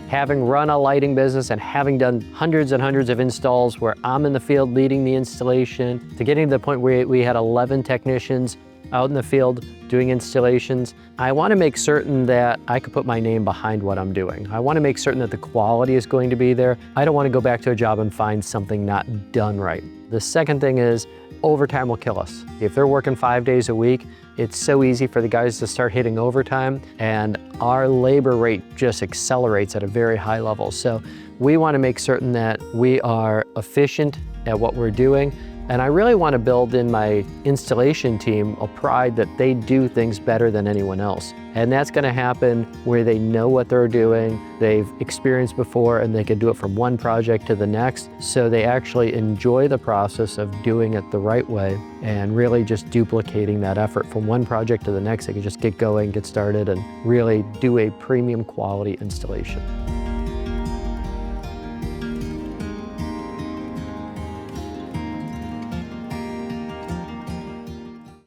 Having run a lighting business and having done hundreds and hundreds of installs where I'm in the field leading the installation, to getting to the point where we had 11 technicians out in the field doing installations, I want to make certain that I could put my name behind what I'm doing. I want to make certain that the quality is going to be there. I don't want to go back to a job and find something not done right. The second thing is overtime will kill us. If they're working 5 days a week, it's so easy for the guys to start hitting overtime, and our labor rate just accelerates at a very high level. So we want to make certain that we are efficient at what we're doing. And I really want to build in my installation team a pride that they do things better than anyone else. And that's going to happen where they know what they're doing, they've experienced before, and they can do it from one project to the next. So they actually enjoy the process of doing it the right way and really just duplicating that effort from one project to the next. They can just get going, get started, and really do a premium quality installation.